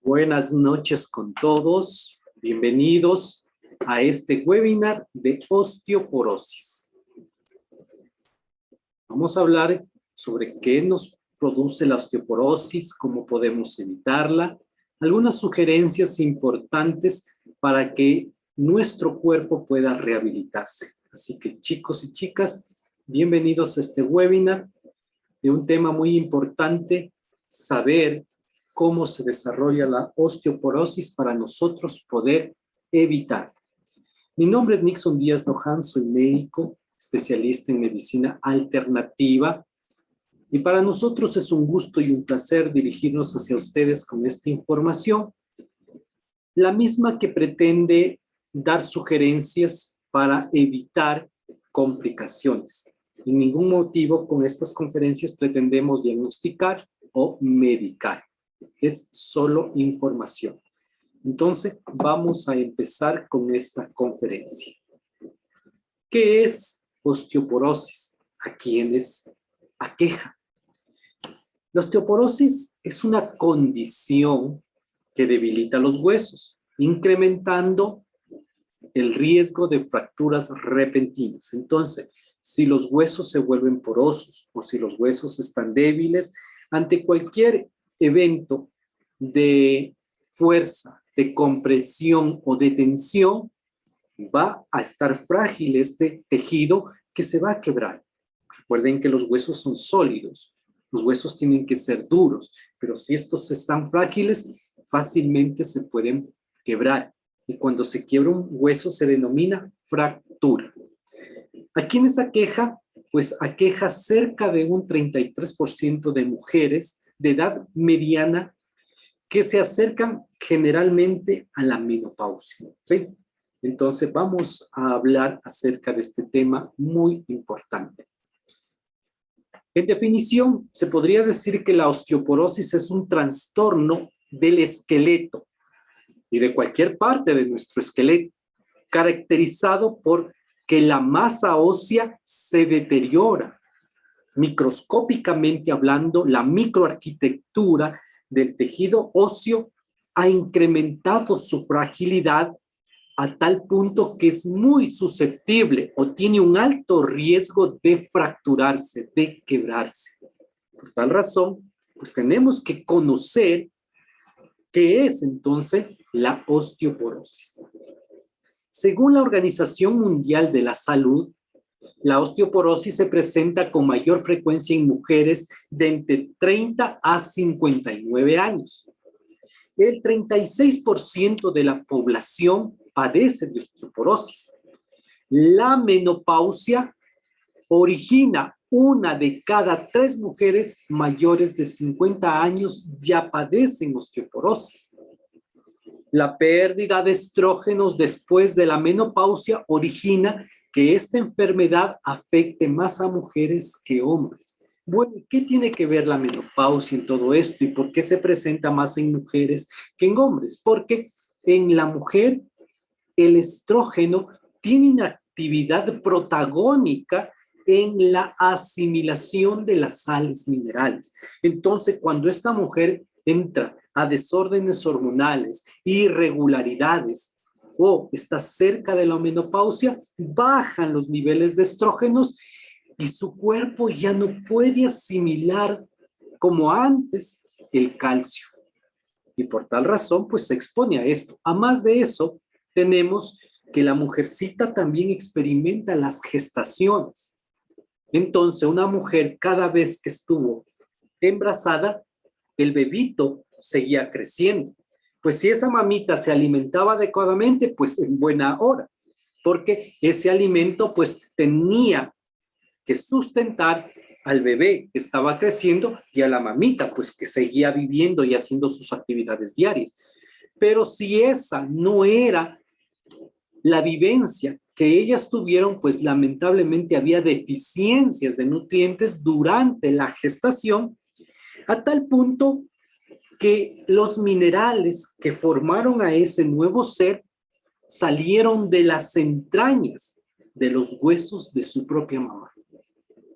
Buenas noches con todos. Bienvenidos a este webinar de osteoporosis. Vamos a hablar sobre qué nos produce la osteoporosis, cómo podemos evitarla, algunas sugerencias importantes para que nuestro cuerpo pueda rehabilitarse. Así que chicos y chicas, bienvenidos a este webinar de un tema muy importante, saber cómo se desarrolla la osteoporosis para nosotros poder evitar. Mi nombre es Nixon Díaz Loján, soy médico, especialista en medicina alternativa, y para nosotros es un gusto y un placer dirigirnos hacia ustedes con esta información, la misma que pretende dar sugerencias para evitar complicaciones. En ningún motivo con estas conferencias pretendemos diagnosticar o medicar. Es solo información. Entonces, vamos a empezar con esta conferencia. ¿Qué es osteoporosis? ¿A quiénes aqueja? La osteoporosis es una condición que debilita los huesos, incrementando el riesgo de fracturas repentinas. Entonces, si los huesos se vuelven porosos o si los huesos están débiles, ante cualquier evento de fuerza, de compresión o de tensión, va a estar frágil este tejido que se va a quebrar. Recuerden que los huesos son sólidos, los huesos tienen que ser duros, pero si estos están frágiles, fácilmente se pueden quebrar. Y cuando se quiebra un hueso se denomina fractura. ¿A quiénes aqueja? Pues aqueja cerca de un 33% de mujeres de edad mediana que se acercan generalmente a la menopausia, ¿sí? Entonces vamos a hablar acerca de este tema muy importante. En definición, se podría decir que la osteoporosis es un trastorno del esqueleto y de cualquier parte de nuestro esqueleto, caracterizado por que la masa ósea se deteriora. Microscópicamente hablando, la microarquitectura del tejido óseo ha incrementado su fragilidad a tal punto que es muy susceptible o tiene un alto riesgo de fracturarse, de quebrarse. Por tal razón, pues tenemos que conocer qué es entonces la osteoporosis. Según la Organización Mundial de la Salud, la osteoporosis se presenta con mayor frecuencia en mujeres de entre 30 a 59 años. El 36% de la población padece de osteoporosis. La menopausia origina una de cada 3 mujeres mayores de 50 años ya padecen osteoporosis. La pérdida de estrógenos después de la menopausia origina que esta enfermedad afecte más a mujeres que hombres. Bueno, ¿qué tiene que ver la menopausia en todo esto y por qué se presenta más en mujeres que en hombres? Porque en la mujer el estrógeno tiene una actividad protagónica en la asimilación de las sales minerales. Entonces, cuando esta mujer entra a desórdenes hormonales, irregularidades o está cerca de la menopausia, bajan los niveles de estrógenos y su cuerpo ya no puede asimilar como antes el calcio. Y por tal razón, pues se expone a esto. A más de eso, tenemos que la mujercita también experimenta las gestaciones. Entonces, una mujer cada vez que estuvo embarazada, el bebito seguía creciendo. Pues si esa mamita se alimentaba adecuadamente, pues en buena hora, porque ese alimento pues tenía que sustentar al bebé que estaba creciendo y a la mamita pues que seguía viviendo y haciendo sus actividades diarias. Pero si esa no era la vivencia que ellas tuvieron, pues lamentablemente había deficiencias de nutrientes durante la gestación, a tal punto que los minerales que formaron a ese nuevo ser salieron de las entrañas de los huesos de su propia mamá.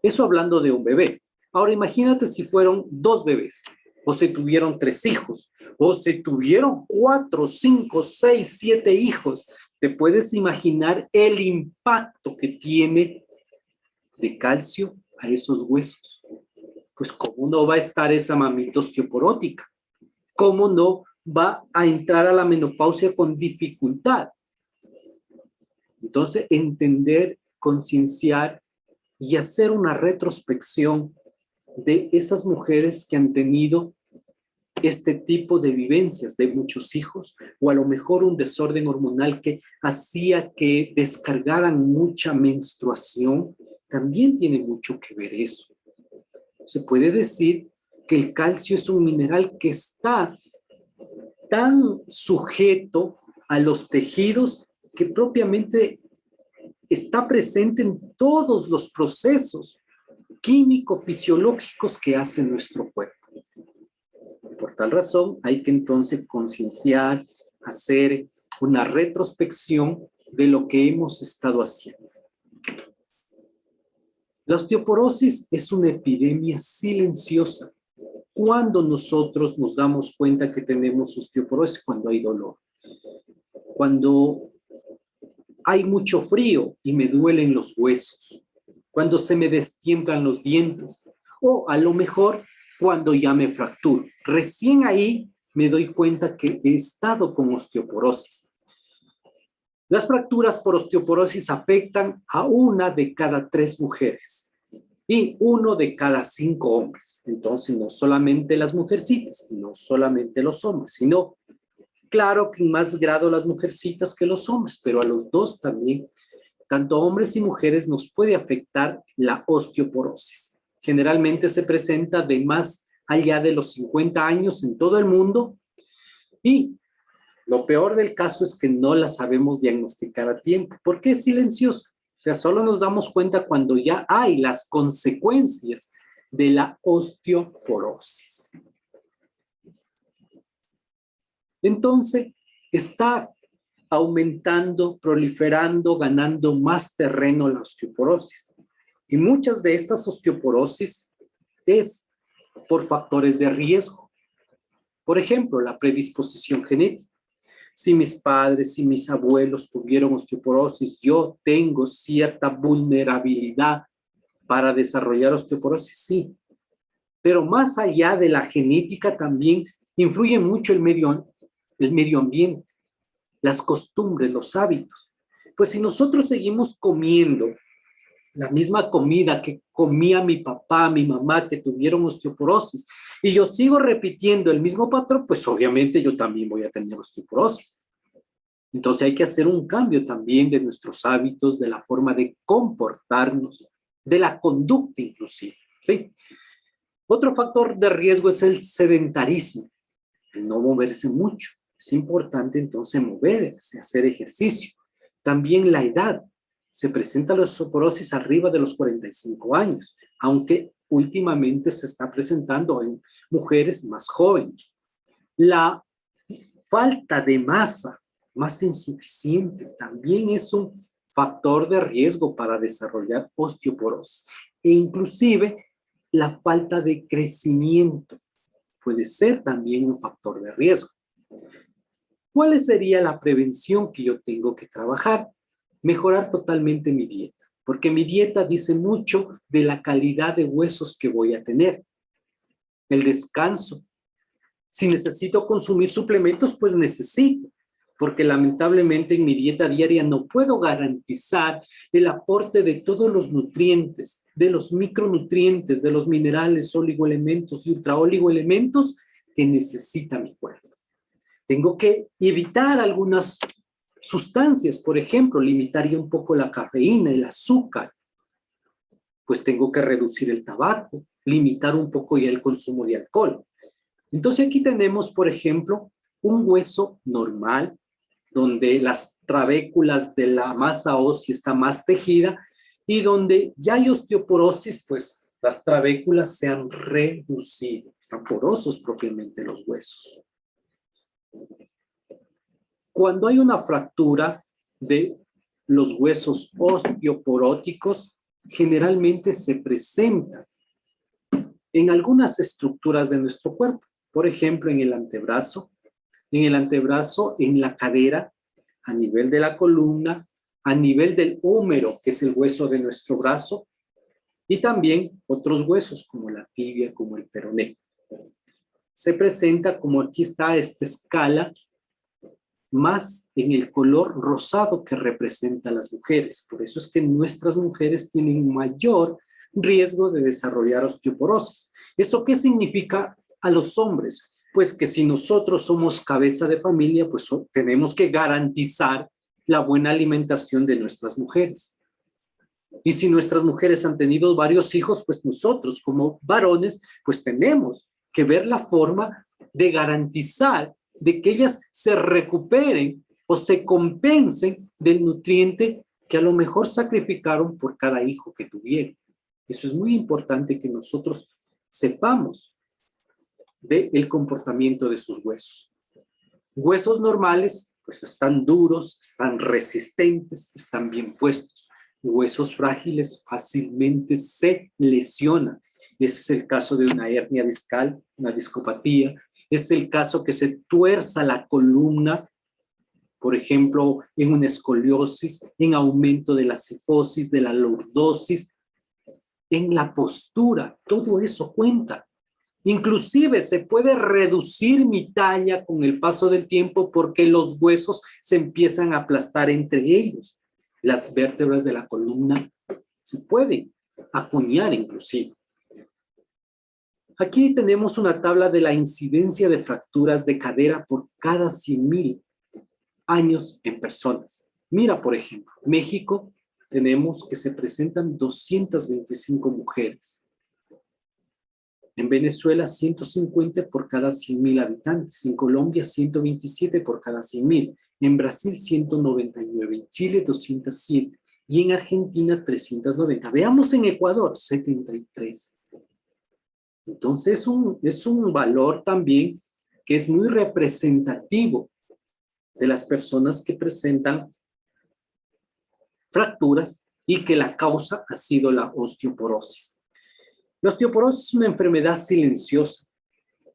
Eso hablando de un bebé. Ahora imagínate si fueron 2 bebés. o se tuvieron 3 hijos, o se tuvieron 4, 5, 6, 7 hijos. ¿Te puedes imaginar el impacto que tiene de calcio a esos huesos? Pues cómo no va a estar esa mamita osteoporótica, cómo no va a entrar a la menopausia con dificultad. Entonces, entender, concienciar y hacer una retrospección de esas mujeres que han tenido este tipo de vivencias de muchos hijos, o a lo mejor un desorden hormonal que hacía que descargaran mucha menstruación, también tiene mucho que ver eso. Se puede decir que el calcio es un mineral que está tan sujeto a los tejidos que propiamente está presente en todos los procesos químico-fisiológicos que hace nuestro cuerpo. Por tal razón, hay que entonces concienciar, hacer una retrospección de lo que hemos estado haciendo. La osteoporosis es una epidemia silenciosa. ¿Cuándo nosotros nos damos cuenta que tenemos osteoporosis? Cuando hay dolor. Cuando hay mucho frío y me duelen los huesos. Cuando se me destiemblan los dientes. O a lo mejor cuando ya me fracturo. Recién ahí me doy cuenta que he estado con osteoporosis. Las fracturas por osteoporosis afectan a 1 de cada 3 mujeres y 1 de cada 5 hombres. Entonces, no solamente las mujercitas, no solamente los hombres, sino, claro que en más grado las mujercitas que los hombres, pero a los dos también, tanto hombres y mujeres, nos puede afectar la osteoporosis. Generalmente se presenta de más allá de los 50 años en todo el mundo y lo peor del caso es que no la sabemos diagnosticar a tiempo porque es silenciosa. O sea, solo nos damos cuenta cuando ya hay las consecuencias de la osteoporosis. Entonces, está aumentando, proliferando, ganando más terreno la osteoporosis. Y muchas de estas osteoporosis es por factores de riesgo. Por ejemplo, la predisposición genética. Si mis padres y mis abuelos tuvieron osteoporosis, yo tengo cierta vulnerabilidad para desarrollar osteoporosis, sí. Pero más allá de la genética también influye mucho el medio ambiente, las costumbres, los hábitos. Pues si nosotros seguimos comiendo la misma comida que comía mi papá, mi mamá, que tuvieron osteoporosis, y yo sigo repitiendo el mismo patrón, pues obviamente yo también voy a tener osteoporosis. Entonces hay que hacer un cambio también de nuestros hábitos, de la forma de comportarnos, de la conducta inclusive, ¿sí? Otro factor de riesgo es el sedentarismo, el no moverse mucho. Es importante entonces moverse, hacer ejercicio. También la edad. Se presenta la osteoporosis arriba de los 45 años, aunque últimamente se está presentando en mujeres más jóvenes. La falta de masa insuficiente también es un factor de riesgo para desarrollar osteoporosis. E inclusive la falta de crecimiento puede ser también un factor de riesgo. ¿Cuál sería la prevención que yo tengo que trabajar? Mejorar totalmente mi dieta, porque mi dieta dice mucho de la calidad de huesos que voy a tener. El descanso. Si necesito consumir suplementos, pues necesito, porque lamentablemente en mi dieta diaria no puedo garantizar el aporte de todos los nutrientes, de los micronutrientes, de los minerales, oligoelementos y ultraoligoelementos que necesita mi cuerpo. Tengo que evitar algunas sustancias, por ejemplo, limitaría un poco la cafeína, el azúcar, pues tengo que reducir el tabaco, limitar un poco ya el consumo de alcohol. Entonces aquí tenemos, por ejemplo, un hueso normal, donde las trabéculas de la masa ósea está más tejida y donde ya hay osteoporosis, pues las trabéculas se han reducido, están porosos propiamente los huesos. Cuando hay una fractura de los huesos osteoporóticos, generalmente se presenta en algunas estructuras de nuestro cuerpo. por ejemplo, en el antebrazo, en la cadera, a nivel de la columna, a nivel del húmero, que es el hueso de nuestro brazo, y también otros huesos como la tibia, como el peroné. Se presenta como aquí está esta escala, más en el color rosado que representa a las mujeres. Por eso es que nuestras mujeres tienen mayor riesgo de desarrollar osteoporosis. ¿Eso qué significa a los hombres? Pues que si nosotros somos cabeza de familia, pues tenemos que garantizar la buena alimentación de nuestras mujeres. Y si nuestras mujeres han tenido varios hijos, pues nosotros como varones, pues tenemos que ver la forma de garantizar de que ellas se recuperen o se compensen del nutriente que a lo mejor sacrificaron por cada hijo que tuvieron. Eso es muy importante que nosotros sepamos del comportamiento de sus huesos. Huesos normales, pues están duros, están resistentes, están bien puestos. Huesos frágiles fácilmente se lesionan. Ese es el caso de una hernia discal, una discopatía. Es el caso que se tuerza la columna, por ejemplo, en una escoliosis, en aumento de la cifosis, de la lordosis, en la postura. Todo eso cuenta. Inclusive se puede reducir mi talla con el paso del tiempo porque los huesos se empiezan a aplastar entre ellos. Las vértebras de la columna se pueden acuñar inclusive. Aquí tenemos una tabla de la incidencia de fracturas de cadera por cada 100,000 años en personas. Mira, por ejemplo, México tenemos que se presentan 225 mujeres. En Venezuela, 150 por cada 100,000 habitantes. En Colombia, 127 por cada 100,000. En Brasil, 199. En Chile, 207. Y en Argentina, 390. Veamos en Ecuador, 73. Entonces, es un valor también que es muy representativo de las personas que presentan fracturas y que la causa ha sido la osteoporosis. La osteoporosis es una enfermedad silenciosa.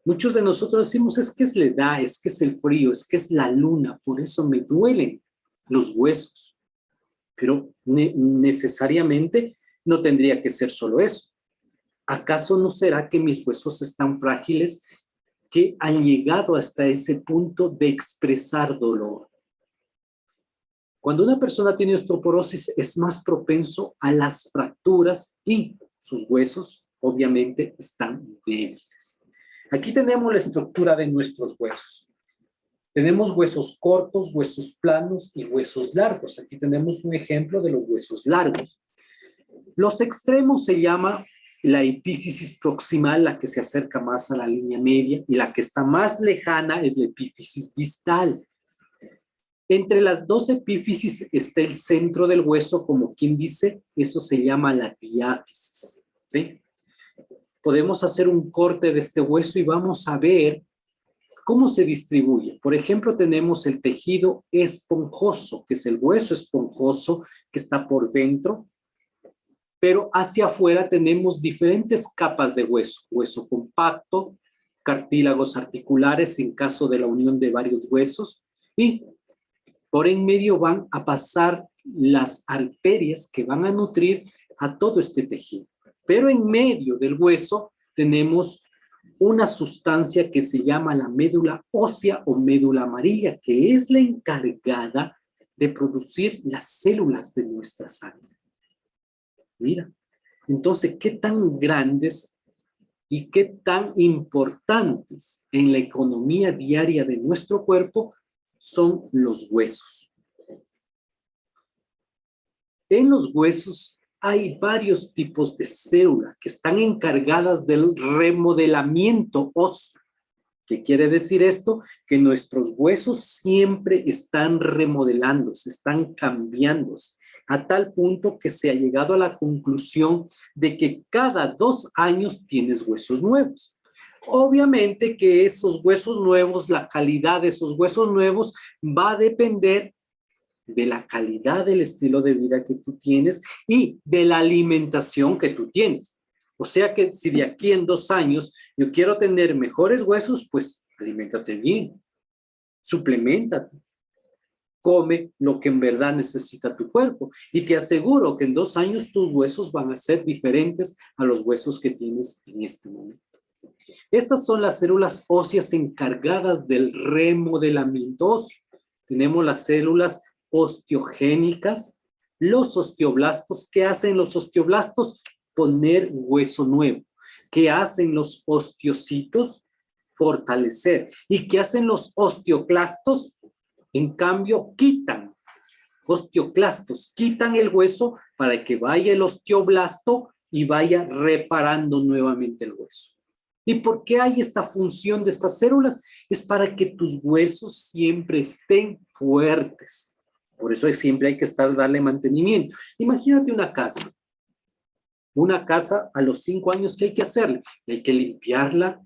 Muchos de nosotros decimos, es que es la edad, es que es el frío, es que es la luna, por eso me duelen los huesos. Pero necesariamente no tendría que ser solo eso. ¿Acaso no será que mis huesos están frágiles que han llegado hasta ese punto de expresar dolor? Cuando una persona tiene osteoporosis es más propenso a las fracturas y sus huesos obviamente están débiles. Aquí tenemos la estructura de nuestros huesos. Tenemos huesos cortos, huesos planos y huesos largos. Aquí tenemos un ejemplo de los huesos largos. Los extremos se llama la epífisis proximal, la que se acerca más a la línea media, y la que está más lejana es la epífisis distal. Entre las dos epífisis está el centro del hueso, como quien dice, eso se llama la diáfisis, ¿sí? Podemos hacer un corte de este hueso y vamos a ver cómo se distribuye. Por ejemplo, tenemos el tejido esponjoso, que es el hueso esponjoso que está por dentro, pero hacia afuera tenemos diferentes capas de hueso. Hueso compacto, cartílagos articulares en caso de la unión de varios huesos, y por en medio van a pasar las arterias que van a nutrir a todo este tejido. Pero en medio del hueso tenemos una sustancia que se llama la médula ósea o médula amarilla, que es la encargada de producir las células de nuestra sangre. Mira, entonces, ¿qué tan grandes y qué tan importantes en la economía diaria de nuestro cuerpo son los huesos? En los huesos hay varios tipos de células que están encargadas del remodelamiento óseo. ¿Qué quiere decir esto? Que nuestros huesos siempre están remodelándose, están cambiándose, a tal punto que se ha llegado a la conclusión de que cada 2 años tienes huesos nuevos. Obviamente que esos huesos nuevos, la calidad de esos huesos nuevos va a depender de la calidad del estilo de vida que tú tienes y de la alimentación que tú tienes. O sea que si de aquí en 2 años yo quiero tener mejores huesos, pues aliméntate bien, supleméntate, come lo que en verdad necesita tu cuerpo. Y te aseguro que en 2 años tus huesos van a ser diferentes a los huesos que tienes en este momento. Estas son las células óseas encargadas del remodelamiento óseo. Tenemos las células osteogénicas, los osteoblastos. ¿Qué hacen los osteoblastos? Poner hueso nuevo. ¿Qué hacen los osteocitos? Fortalecer. ¿Y qué hacen los osteoclastos? En cambio, quitan. Osteoclastos quitan el hueso para que vaya el osteoblasto y vaya reparando nuevamente el hueso. ¿Y por qué hay esta función de estas células? Es para que tus huesos siempre estén fuertes. Por eso siempre hay que darle mantenimiento. Imagínate una casa. Una casa a los 5 años, ¿qué hay que hacerle? Hay que limpiarla,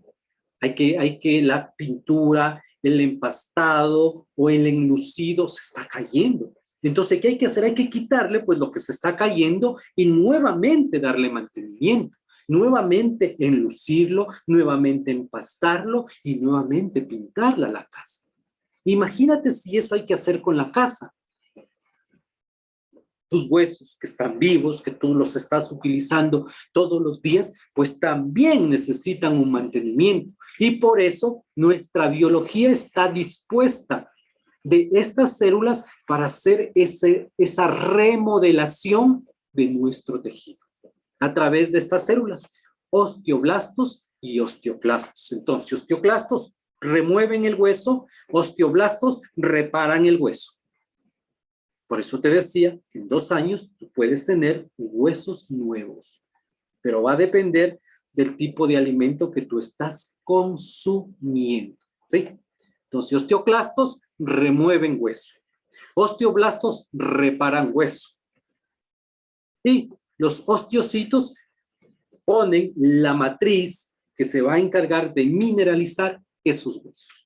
hay que la pintura, el empastado o el enlucido se está cayendo. Entonces, ¿qué hay que hacer? Hay que quitarle pues lo que se está cayendo y nuevamente darle mantenimiento, nuevamente enlucirlo, nuevamente empastarlo y nuevamente pintarla la casa. Imagínate si eso hay que hacer con la casa. Tus huesos que están vivos, que tú los estás utilizando todos los días, pues también necesitan un mantenimiento. Y por eso nuestra biología está dispuesta de estas células para hacer esa remodelación de nuestro tejido a través de estas células, osteoblastos y osteoclastos. Entonces, osteoclastos remueven el hueso, osteoblastos reparan el hueso. Por eso te decía que en 2 años tú puedes tener huesos nuevos, pero va a depender del tipo de alimento que tú estás consumiendo, ¿sí? Entonces, osteoclastos remueven hueso, osteoblastos reparan hueso y los osteocitos ponen la matriz que se va a encargar de mineralizar esos huesos.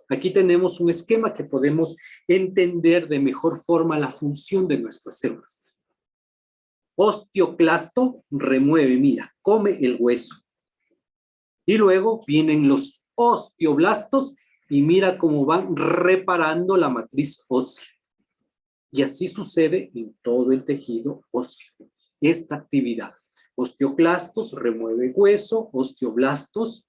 Aquí tenemos un esquema que podemos entender de mejor forma la función de nuestras células. Osteoclasto remueve, mira, come el hueso. Y luego vienen los osteoblastos y mira cómo van reparando la matriz ósea. Y así sucede en todo el tejido óseo. Esta actividad. Osteoclastos remueve hueso, osteoblastos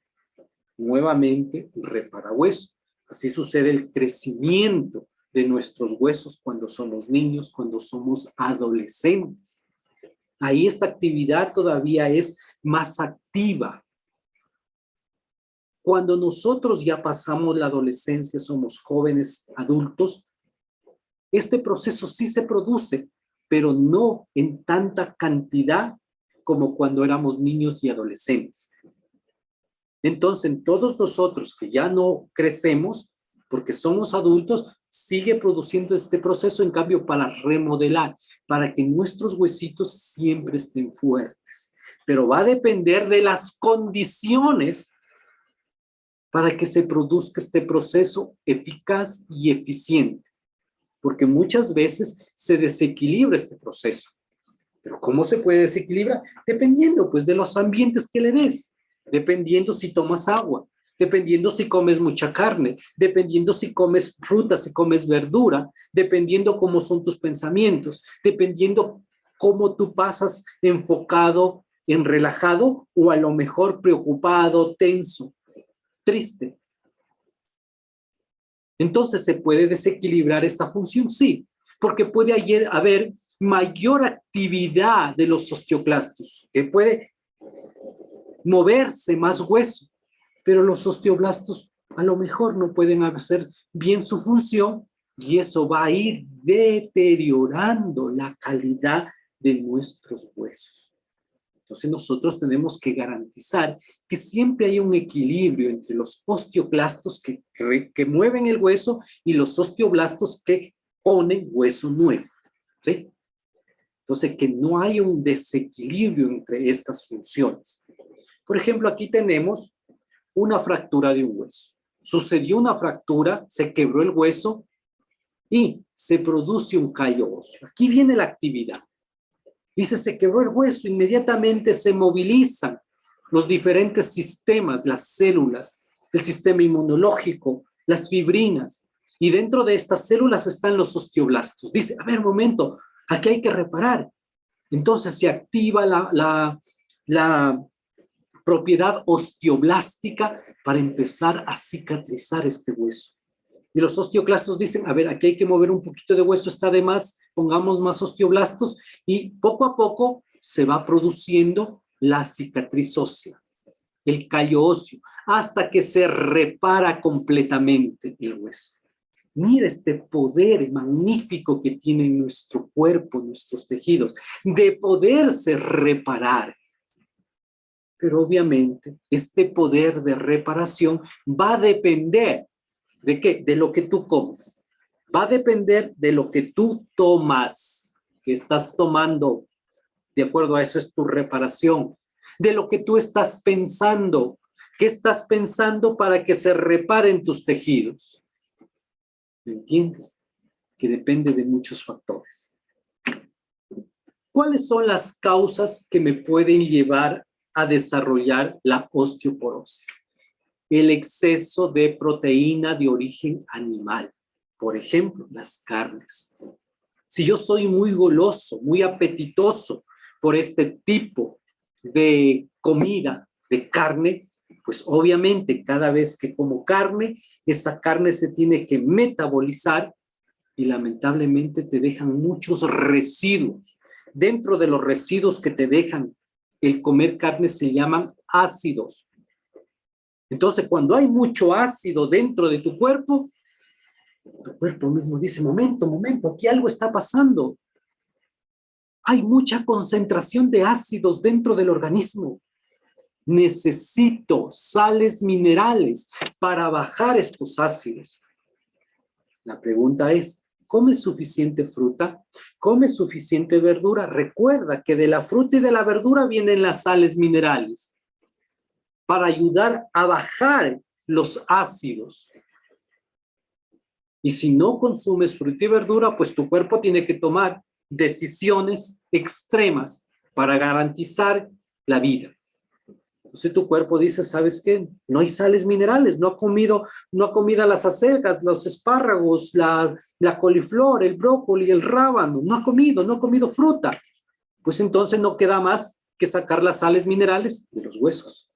nuevamente repara hueso. Así sucede el crecimiento de nuestros huesos cuando somos niños, cuando somos adolescentes. Ahí esta actividad todavía es más activa. Cuando nosotros ya pasamos la adolescencia, somos jóvenes adultos, este proceso sí se produce, pero no en tanta cantidad como cuando éramos niños y adolescentes. Entonces, en todos nosotros que ya no crecemos, porque somos adultos, sigue produciendo este proceso, en cambio, para remodelar, para que nuestros huesitos siempre estén fuertes. Pero va a depender de las condiciones para que se produzca este proceso eficaz y eficiente. Porque muchas veces se desequilibra este proceso. ¿Pero cómo se puede desequilibrar? Dependiendo, pues, de los ambientes que le des. Dependiendo si tomas agua, dependiendo si comes mucha carne, dependiendo si comes frutas, si comes verdura, dependiendo cómo son tus pensamientos, dependiendo cómo tú pasas enfocado en relajado o a lo mejor preocupado, tenso, triste. Entonces, ¿se puede desequilibrar esta función? Sí, porque puede haber mayor actividad de los osteoclastos, que puede moverse más hueso, pero los osteoblastos a lo mejor no pueden hacer bien su función y eso va a ir deteriorando la calidad de nuestros huesos. Entonces nosotros tenemos que garantizar que siempre hay un equilibrio entre los osteoclastos que mueven el hueso y los osteoblastos que ponen hueso nuevo, ¿sí? Entonces que no haya un desequilibrio entre estas funciones. Por ejemplo, aquí tenemos una fractura de un hueso. Sucedió una fractura, se quebró el hueso y se produce un callo óseo. Aquí viene la actividad. Dice, se quebró el hueso, inmediatamente se movilizan los diferentes sistemas, las células, el sistema inmunológico, las fibrinas. Y dentro de estas células están los osteoblastos. Dice, a ver, un momento, aquí hay que reparar. Entonces se activa la propiedad osteoblástica para empezar a cicatrizar este hueso. Y los osteoclastos dicen, a ver, aquí hay que mover un poquito de hueso, está de más, pongamos más osteoblastos, y poco a poco se va produciendo la cicatriz ósea, el callo óseo, hasta que se repara completamente el hueso. Mira este poder magnífico que tiene nuestro cuerpo, nuestros tejidos, de poderse reparar. Pero obviamente este poder de reparación va a depender ¿de qué? De lo que tú comes. Va a depender de lo que tú tomas, que estás tomando. De acuerdo a eso es tu reparación. De lo que tú estás pensando. ¿Qué estás pensando para que se reparen tus tejidos? ¿Me entiendes? Que depende de muchos factores. ¿Cuáles son las causas que me pueden llevar a desarrollar la osteoporosis? El exceso de proteína de origen animal, por ejemplo, las carnes. Si yo soy muy goloso, muy apetitoso por este tipo de comida, de carne, pues obviamente cada vez que como carne, esa carne se tiene que metabolizar y lamentablemente te dejan muchos residuos. Dentro de los residuos que te dejan el comer carne se llaman ácidos. Entonces, cuando hay mucho ácido dentro de tu cuerpo mismo dice, momento, aquí algo está pasando. Hay mucha concentración de ácidos dentro del organismo. Necesito sales minerales para bajar estos ácidos. La pregunta es, ¿comes suficiente fruta? ¿Comes suficiente verdura? Recuerda que de la fruta y de la verdura vienen las sales minerales para ayudar a bajar los ácidos. Y si no consumes fruta y verdura, pues tu cuerpo tiene que tomar decisiones extremas para garantizar la vida. Entonces tu cuerpo dice, ¿sabes qué? No hay sales minerales, no ha comido las acelgas, los espárragos, la coliflor, el brócoli, el rábano, no ha comido fruta. Pues entonces no queda más que sacar las sales minerales de los huesos.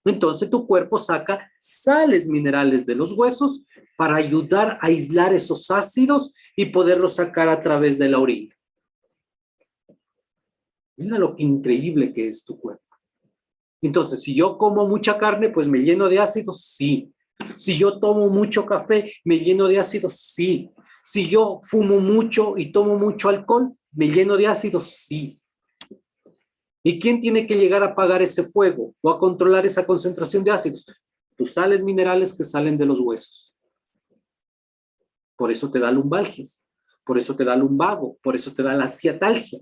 Entonces tu cuerpo saca sales minerales de los huesos para ayudar a aislar esos ácidos y poderlos sacar a través de la orina. Mira lo que increíble que es tu cuerpo. Entonces, si yo como mucha carne, pues me lleno de ácidos, sí. Si yo tomo mucho café, me lleno de ácidos, sí. Si yo fumo mucho y tomo mucho alcohol, me lleno de ácidos, sí. ¿Y quién tiene que llegar a apagar ese fuego o a controlar esa concentración de ácidos? Tus sales minerales que salen de los huesos. Por eso te da lumbalgias, por eso te da lumbago, por eso te da la ciatalgia,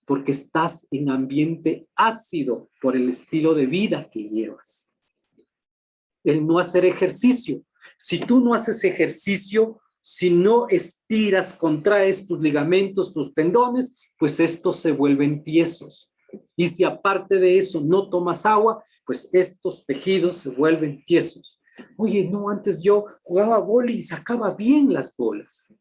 porque estás en ambiente ácido por el estilo de vida que llevas. El no hacer ejercicio. Si tú no haces ejercicio, si no estiras, contraes tus ligamentos, tus tendones, pues estos se vuelven tiesos. Y si aparte de eso no tomas agua, pues estos tejidos se vuelven tiesos. Oye, no, antes yo jugaba vóley y sacaba bien las bolas.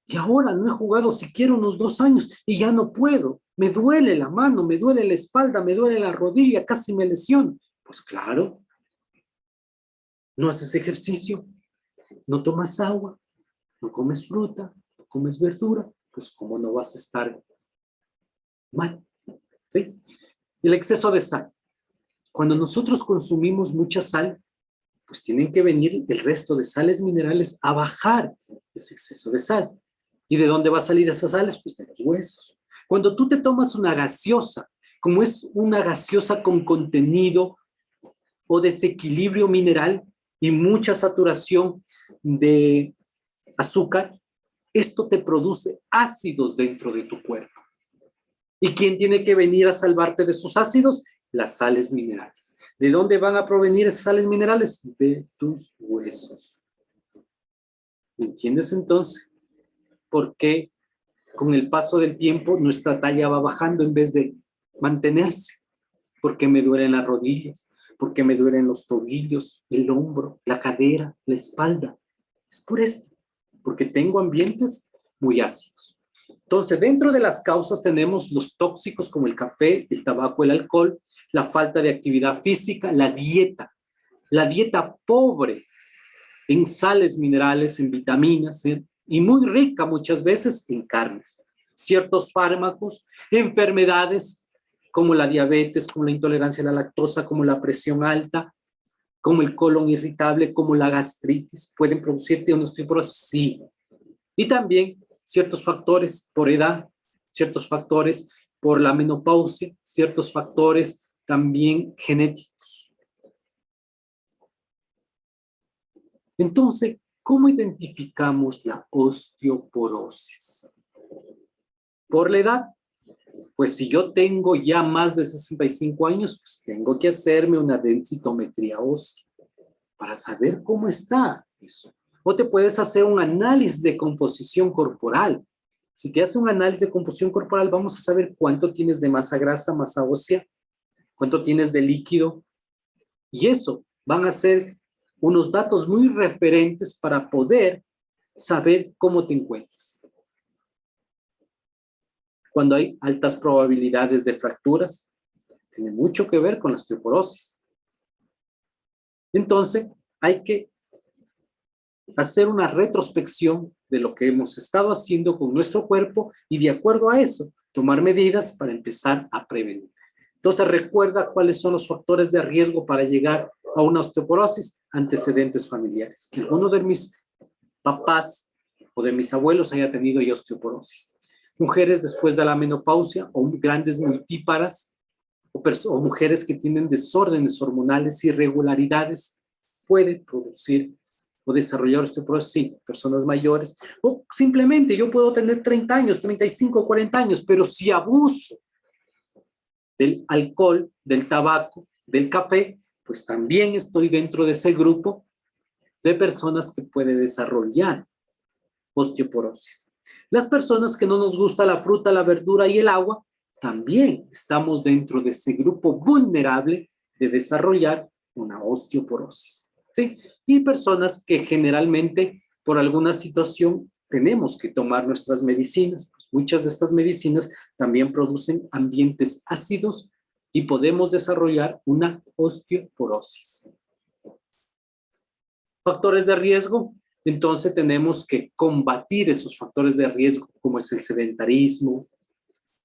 Y ahora no he jugado siquiera unos 2 años y ya no puedo. Me duele la mano, me duele la espalda, me duele la rodilla, casi me lesiono. Pues claro, no haces ejercicio, no tomas agua, no comes fruta, no comes verdura, pues ¿cómo no vas a estar mal? ¿Sí? El exceso de sal. Cuando nosotros consumimos mucha sal, pues tienen que venir el resto de sales minerales a bajar ese exceso de sal. ¿Y de dónde va a salir esas sales? Pues de los huesos. Cuando tú te tomas una gaseosa, como es una gaseosa con contenido o desequilibrio mineral y mucha saturación de azúcar, esto te produce ácidos dentro de tu cuerpo. ¿Y quién tiene que venir a salvarte de sus ácidos? Las sales minerales. ¿De dónde van a provenir esas sales minerales? De tus huesos. ¿Me entiendes entonces? ¿Por qué con el paso del tiempo nuestra talla va bajando en vez de mantenerse, porque me duelen las rodillas, porque me duelen los tobillos, el hombro, la cadera, la espalda. Es por esto, porque tengo ambientes muy ácidos. Entonces, dentro de las causas tenemos los tóxicos como el café, el tabaco, el alcohol, la falta de actividad física, la dieta pobre en sales minerales, en vitaminas, y muy rica muchas veces en carnes. Ciertos fármacos, enfermedades como la diabetes, como la intolerancia a la lactosa, como la presión alta, como el colon irritable, como la gastritis, pueden producirte una osteoporosis, sí. Y también ciertos factores por edad, ciertos factores por la menopausia, ciertos factores también genéticos. Entonces, ¿cómo identificamos la osteoporosis? Por la edad. Pues si yo tengo ya más de 65 años, pues tengo que hacerme una densitometría ósea para saber cómo está eso. O te puedes hacer un análisis de composición corporal. Si te hace un análisis de composición corporal, vamos a saber cuánto tienes de masa grasa, masa ósea, cuánto tienes de líquido. Y eso van a ser unos datos muy referentes para poder saber cómo te encuentras. Cuando hay altas probabilidades de fracturas, tiene mucho que ver con la osteoporosis. Entonces, hay que hacer una retrospección de lo que hemos estado haciendo con nuestro cuerpo y de acuerdo a eso, tomar medidas para empezar a prevenir. Entonces, recuerda cuáles son los factores de riesgo para llegar a una osteoporosis, antecedentes familiares. Que alguno de mis papás o de mis abuelos haya tenido ya osteoporosis. Mujeres después de la menopausia o grandes multíparas o mujeres que tienen desórdenes hormonales, irregularidades, pueden producir o desarrollar osteoporosis, sí, personas mayores, o simplemente yo puedo tener 30 años, 35, 40 años, pero si abuso del alcohol, del tabaco, del café, pues también estoy dentro de ese grupo de personas que puede desarrollar osteoporosis. Las personas que no nos gusta la fruta, la verdura y el agua, también estamos dentro de ese grupo vulnerable de desarrollar una osteoporosis, ¿sí? Y personas que generalmente por alguna situación tenemos que tomar nuestras medicinas. Pues muchas de estas medicinas también producen ambientes ácidos y podemos desarrollar una osteoporosis. Factores de riesgo. Entonces tenemos que combatir esos factores de riesgo, como es el sedentarismo,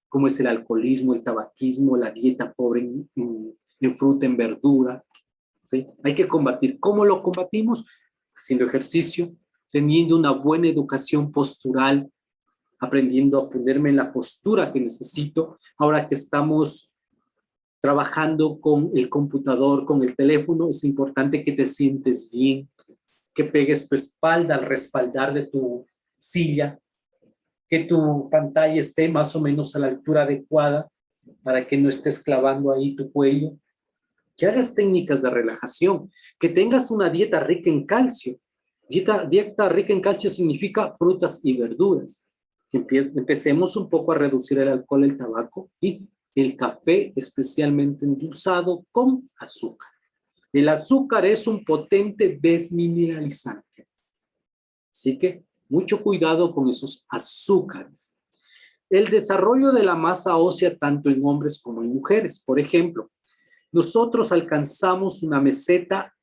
como es el alcoholismo, el tabaquismo, la dieta pobre en fruta, en verdura, ¿sí? Hay que combatir. ¿Cómo lo combatimos? Haciendo ejercicio, teniendo una buena educación postural, aprendiendo a ponerme en la postura que necesito. Ahora que estamos trabajando con el computador, con el teléfono, es importante que te sientes bien, que pegues tu espalda al respaldar de tu silla, que tu pantalla esté más o menos a la altura adecuada para que no estés clavando ahí tu cuello, que hagas técnicas de relajación, que tengas una dieta rica en calcio. Dieta rica en calcio significa frutas y verduras. Que empecemos un poco a reducir el alcohol, el tabaco y el café, especialmente endulzado con azúcar. El azúcar es un potente desmineralizante. Así que mucho cuidado con esos azúcares. El desarrollo de la masa ósea tanto en hombres como en mujeres. Por ejemplo, nosotros alcanzamos una meseta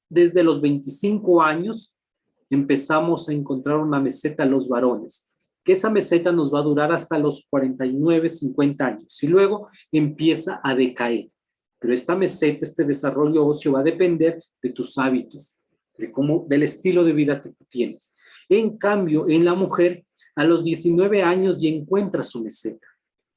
desde los 25 años, empezamos a encontrar una meseta los varones, que esa meseta nos va a durar hasta los 49, 50 años y luego empieza a decaer. Pero esta meseta, este desarrollo óseo va a depender de tus hábitos, del estilo de vida que tú tienes. En cambio, en la mujer, a los 19 años ya encuentra su meseta,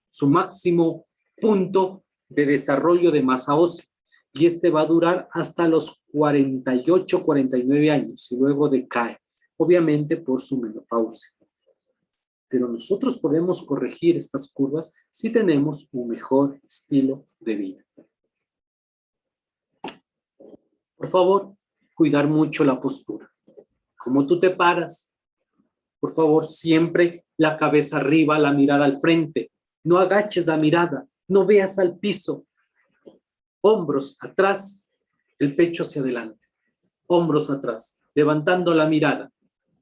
su máximo punto de desarrollo de masa ósea. Y este va a durar hasta los 48, 49 años y luego decae, obviamente por su menopausia. Pero nosotros podemos corregir estas curvas si tenemos un mejor estilo de vida. Por favor, cuidar mucho la postura. Como tú te paras, por favor, siempre la cabeza arriba, la mirada al frente. No agaches la mirada. No veas al piso, hombros atrás, el pecho hacia adelante, hombros atrás, levantando la mirada.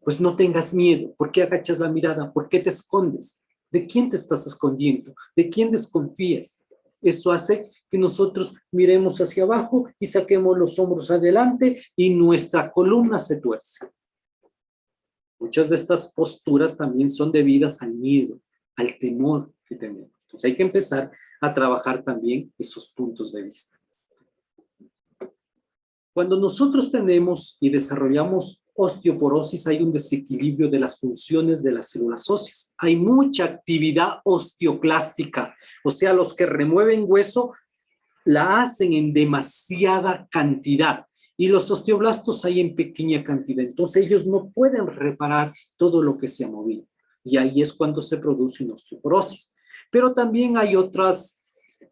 Pues no tengas miedo. ¿Por qué agachas la mirada? ¿Por qué te escondes? ¿De quién te estás escondiendo? ¿De quién desconfías? Eso hace que nosotros miremos hacia abajo y saquemos los hombros adelante y nuestra columna se tuerce. Muchas de estas posturas también son debidas al miedo, al temor que tenemos. Entonces hay que empezar a trabajar también esos puntos de vista. Cuando nosotros tenemos y desarrollamos osteoporosis, hay un desequilibrio de las funciones de las células óseas. Hay mucha actividad osteoclástica, o sea, los que remueven hueso la hacen en demasiada cantidad y los osteoblastos hay en pequeña cantidad. Entonces ellos no pueden reparar todo lo que se ha movido y ahí es cuando se produce una osteoporosis. Pero también hay otras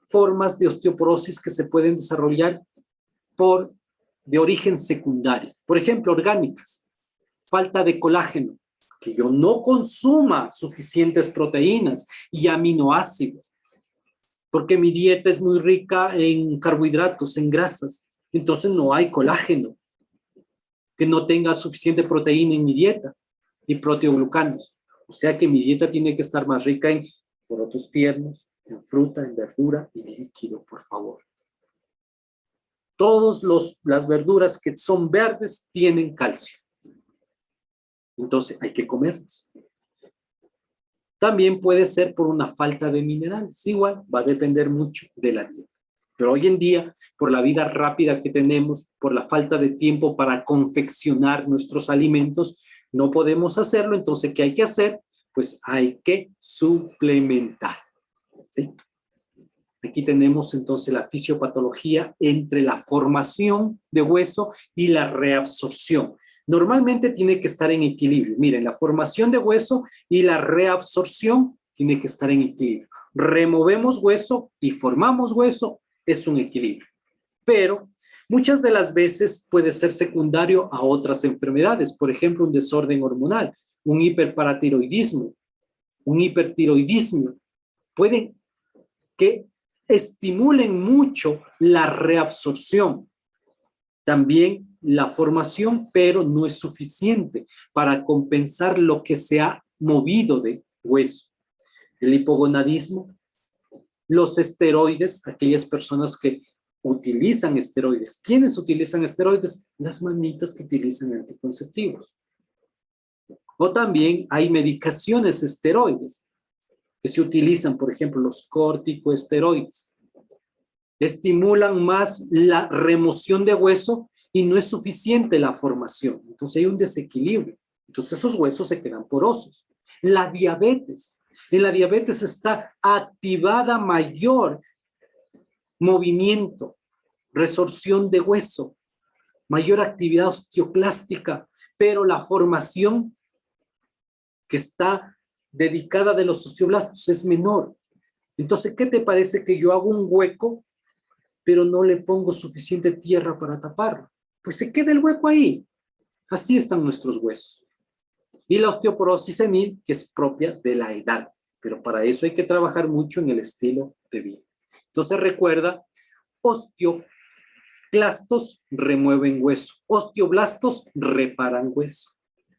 formas de osteoporosis que se pueden desarrollar de origen secundario. Por ejemplo, orgánicas, falta de colágeno, que yo no consuma suficientes proteínas y aminoácidos, porque mi dieta es muy rica en carbohidratos, en grasas, entonces no hay colágeno, que no tenga suficiente proteína en mi dieta y proteoglucanos. O sea que mi dieta tiene que estar más rica en porotos tiernos, en fruta, en verdura y líquido, por favor. Todas las verduras que son verdes tienen calcio. Entonces hay que comerlas. También puede ser por una falta de minerales. Igual va a depender mucho de la dieta. Pero hoy en día, por la vida rápida que tenemos, por la falta de tiempo para confeccionar nuestros alimentos, no podemos hacerlo. Entonces, ¿qué hay que hacer? Pues hay que suplementar. ¿Sí? Aquí tenemos entonces la fisiopatología entre la formación de hueso y la reabsorción. Normalmente tiene que estar en equilibrio. Miren, la formación de hueso y la reabsorción tiene que estar en equilibrio. Removemos hueso y formamos hueso, es un equilibrio. Pero muchas de las veces puede ser secundario a otras enfermedades. Por ejemplo, un desorden hormonal, un hiperparatiroidismo, un hipertiroidismo. Pueden que estimulen mucho la reabsorción. También la formación, pero no es suficiente para compensar lo que se ha movido de hueso. El hipogonadismo, los esteroides, aquellas personas que utilizan esteroides. ¿Quiénes utilizan esteroides? Las mamitas que utilizan anticonceptivos. O también hay medicaciones esteroides que se utilizan, por ejemplo, los corticosteroides. Estimulan más la remoción de hueso y no es suficiente la formación. Entonces hay un desequilibrio. Entonces esos huesos se quedan porosos. La diabetes. En la diabetes está activada mayor movimiento, resorción de hueso, mayor actividad osteoclástica, pero la formación que está dedicada de los osteoblastos es menor. Entonces, ¿qué te parece que yo hago un hueco, pero no le pongo suficiente tierra para taparlo? Pues se queda el hueco ahí. Así están nuestros huesos. Y la osteoporosis senil, que es propia de la edad, pero para eso hay que trabajar mucho en el estilo de vida. Entonces recuerda, osteoclastos remueven hueso, osteoblastos reparan hueso.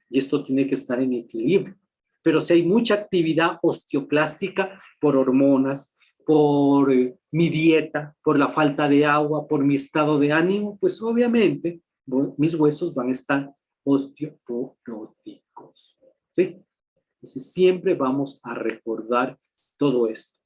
Y esto tiene que estar en equilibrio. Pero si hay mucha actividad osteoclástica por hormonas, por mi dieta, por la falta de agua, por mi estado de ánimo, pues obviamente mis huesos van a estar osteoporóticos. ¿Sí? Entonces siempre vamos a recordar todo esto.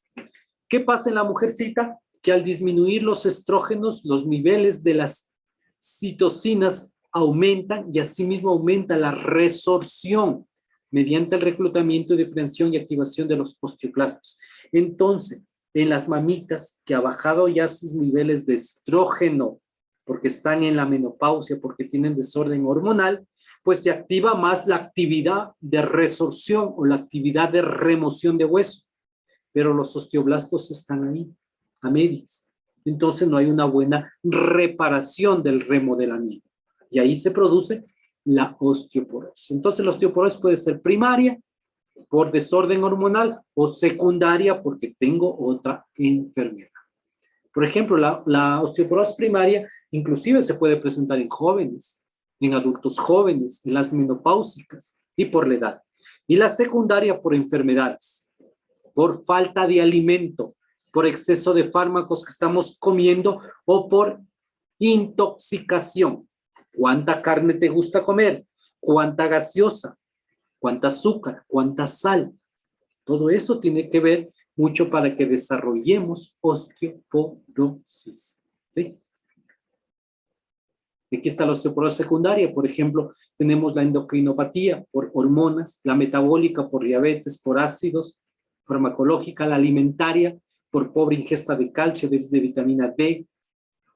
¿Qué pasa en la mujercita? Que al disminuir los estrógenos, los niveles de las citocinas aumentan y asimismo aumenta la resorción mediante el reclutamiento, diferenciación y activación de los osteoclastos. Entonces, en las mamitas que ha bajado ya sus niveles de estrógeno, porque están en la menopausia, porque tienen desorden hormonal, pues se activa más la actividad de resorción o la actividad de remoción de hueso. Pero los osteoblastos están ahí, a medias. Entonces no hay una buena reparación del remodelamiento. Y ahí se produce la osteoporosis. Entonces la osteoporosis puede ser primaria por desorden hormonal o secundaria porque tengo otra enfermedad. Por ejemplo, la osteoporosis primaria inclusive se puede presentar en jóvenes, en adultos jóvenes, en las menopáusicas y por la edad. Y la secundaria por enfermedades, por falta de alimento, por exceso de fármacos que estamos comiendo o por intoxicación. ¿Cuánta carne te gusta comer? ¿Cuánta gaseosa? ¿Cuánta azúcar? ¿Cuánta sal? Todo eso tiene que ver mucho para que desarrollemos osteoporosis. ¿Sí? Aquí está la osteoporosis secundaria. Por ejemplo, tenemos la endocrinopatía por hormonas, la metabólica por diabetes, por ácidos, farmacológica, la alimentaria por pobre ingesta de calcio, de vitamina D,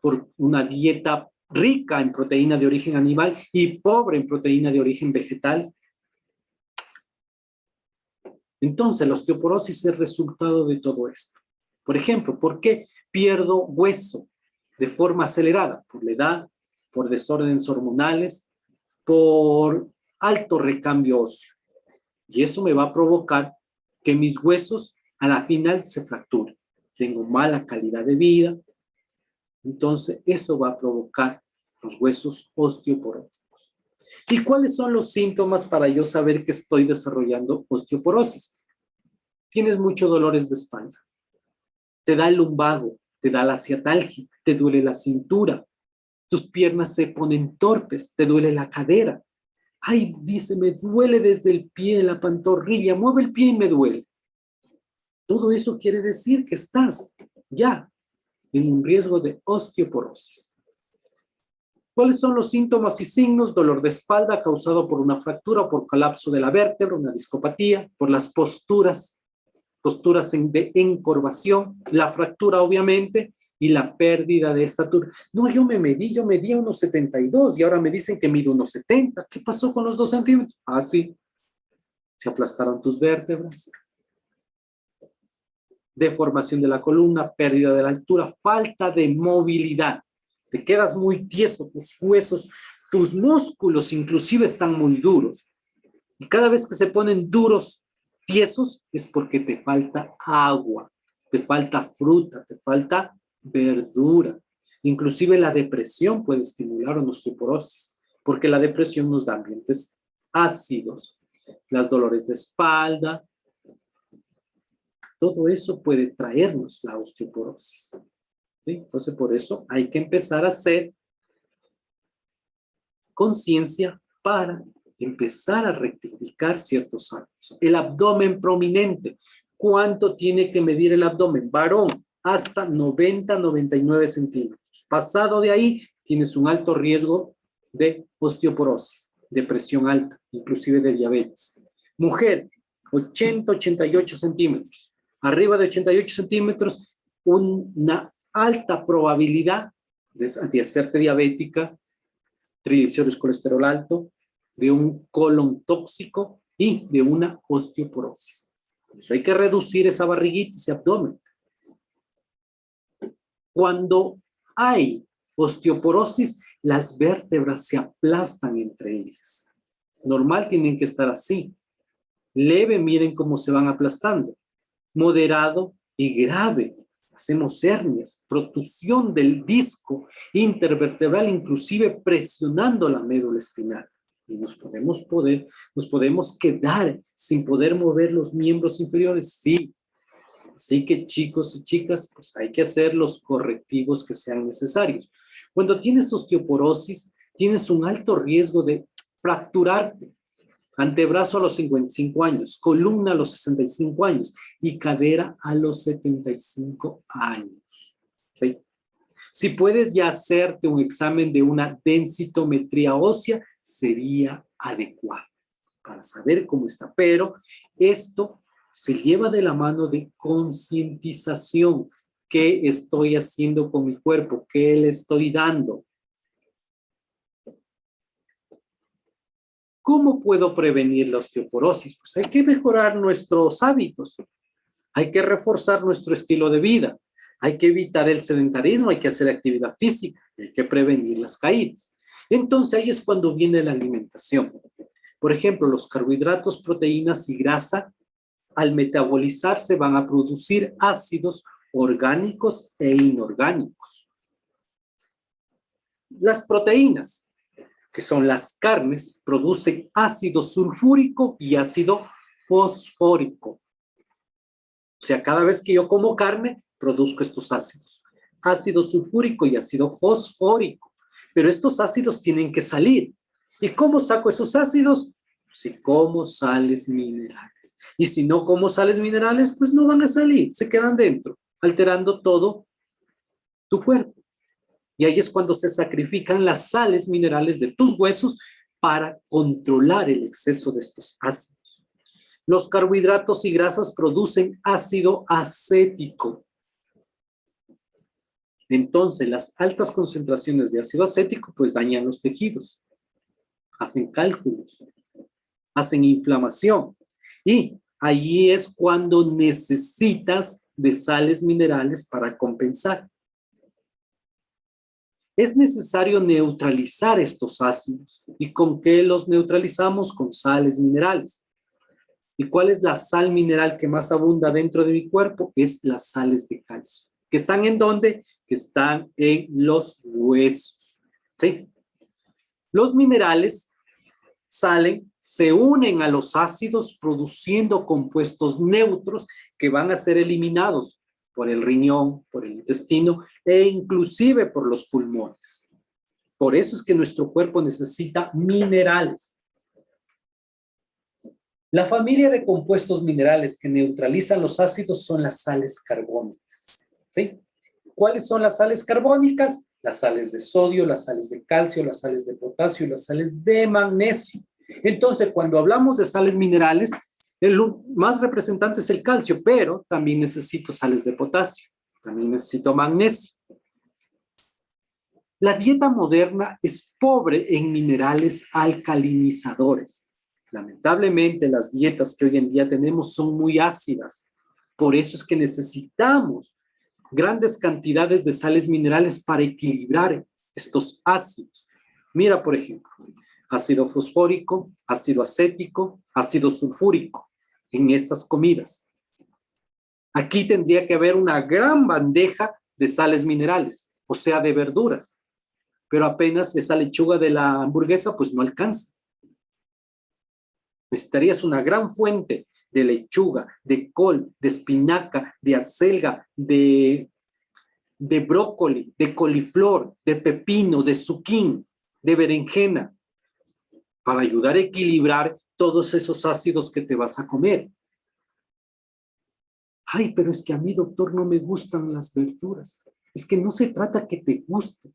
por una dieta rica en proteína de origen animal y pobre en proteína de origen vegetal. Entonces, la osteoporosis es resultado de todo esto. Por ejemplo, ¿por qué pierdo hueso de forma acelerada? Por la edad, por desórdenes hormonales, por alto recambio óseo. Y eso me va a provocar que mis huesos a la final se fracturen. Tengo mala calidad de vida. Entonces, eso va a provocar los huesos osteoporóticos. ¿Y cuáles son los síntomas para yo saber que estoy desarrollando osteoporosis? Tienes muchos dolores de espalda. Te da el lumbago, te da la ciatalgia, te duele la cintura. Tus piernas se ponen torpes, te duele la cadera. Ay, dice, me duele desde el pie, la pantorrilla, mueve el pie y me duele. Todo eso quiere decir que estás ya en un riesgo de osteoporosis. ¿Cuáles son los síntomas y signos? Dolor de espalda causado por una fractura o por colapso de la vértebra, una discopatía, por las posturas de encorvación, la fractura obviamente y la pérdida de estatura. No, yo medía unos 72 y ahora me dicen que mido unos 70. ¿Qué pasó con los 2 centímetros? Ah, sí, se aplastaron tus vértebras. Deformación de la columna, pérdida de la altura, falta de movilidad. Te quedas muy tieso, tus huesos, tus músculos inclusive están muy duros. Y cada vez que se ponen duros, tiesos, es porque te falta agua, te falta fruta, te falta verdura. Inclusive la depresión puede estimular una osteoporosis, porque la depresión nos da ambientes ácidos, los dolores de espalda. Todo eso puede traernos la osteoporosis. ¿Sí? Entonces, por eso hay que empezar a hacer conciencia para empezar a rectificar ciertos hábitos. El abdomen prominente. ¿Cuánto tiene que medir el abdomen? Varón, hasta 90-99 centímetros. Pasado de ahí, tienes un alto riesgo de osteoporosis, de presión alta, inclusive de diabetes. Mujer, 80-88 centímetros. Arriba de 88 centímetros, una alta probabilidad de hacerte diabética, triglicéridos, colesterol alto, de un colon tóxico y de una osteoporosis. Por eso hay que reducir esa barriguita, ese abdomen. Cuando hay osteoporosis, las vértebras se aplastan entre ellas. Normal tienen que estar así. Leve, miren cómo se van aplastando. Moderado y grave. Hacemos hernias, protrusión del disco intervertebral, inclusive presionando la médula espinal. Y nos podemos quedar sin poder mover los miembros inferiores. Sí. Así que chicos y chicas, pues hay que hacer los correctivos que sean necesarios. Cuando tienes osteoporosis, tienes un alto riesgo de fracturarte. Antebrazo a los 55 años, columna a los 65 años y cadera a los 75 años. ¿Sí? Si puedes ya hacerte un examen de una densitometría ósea, sería adecuado para saber cómo está. Pero esto se lleva de la mano de concientización. ¿Qué estoy haciendo con mi cuerpo? ¿Qué le estoy dando? ¿Cómo puedo prevenir la osteoporosis? Pues hay que mejorar nuestros hábitos. Hay que reforzar nuestro estilo de vida. Hay que evitar el sedentarismo, hay que hacer actividad física, hay que prevenir las caídas. Entonces ahí es cuando viene la alimentación. Por ejemplo, los carbohidratos, proteínas y grasa, al metabolizarse van a producir ácidos orgánicos e inorgánicos. Las proteínas, que son las carnes, producen ácido sulfúrico y ácido fosfórico. O sea, cada vez que yo como carne, produzco estos ácidos. Ácido sulfúrico y ácido fosfórico. Pero estos ácidos tienen que salir. ¿Y cómo saco esos ácidos? Si como sales minerales. Y si no como sales minerales, pues no van a salir, se quedan dentro, alterando todo tu cuerpo. Y ahí es cuando se sacrifican las sales minerales de tus huesos para controlar el exceso de estos ácidos. Los carbohidratos y grasas producen ácido acético. Entonces, las altas concentraciones de ácido acético pues dañan los tejidos, hacen cálculos, hacen inflamación. Y ahí es cuando necesitas de sales minerales para compensar. Es necesario neutralizar estos ácidos. ¿Y con qué los neutralizamos? Con sales minerales. ¿Y cuál es la sal mineral que más abunda dentro de mi cuerpo? Es las sales de calcio. ¿Que están en dónde? Que están en los huesos. ¿Sí? Los minerales salen, se unen a los ácidos produciendo compuestos neutros que van a ser eliminados por el riñón, por el intestino e inclusive por los pulmones. Por eso es que nuestro cuerpo necesita minerales. La familia de compuestos minerales que neutralizan los ácidos son las sales carbónicas. ¿Sí? ¿Cuáles son las sales carbónicas? Las sales de sodio, las sales de calcio, las sales de potasio y las sales de magnesio. Entonces, cuando hablamos de sales minerales, el más representante es el calcio, pero también necesito sales de potasio, también necesito magnesio. La dieta moderna es pobre en minerales alcalinizadores. Lamentablemente, las dietas que hoy en día tenemos son muy ácidas. Por eso es que necesitamos grandes cantidades de sales minerales para equilibrar estos ácidos. Mira, por ejemplo, ácido fosfórico, ácido acético, ácido sulfúrico en estas comidas. Aquí tendría que haber una gran bandeja de sales minerales, o sea, de verduras, pero apenas esa lechuga de la hamburguesa pues no alcanza. Necesitarías una gran fuente de lechuga, de col, de espinaca, de acelga, de brócoli, de coliflor, de pepino, de zucchín, de berenjena, para ayudar a equilibrar todos esos ácidos que te vas a comer. Ay, pero es que a mí, doctor, no me gustan las verduras. Es que no se trata que te guste,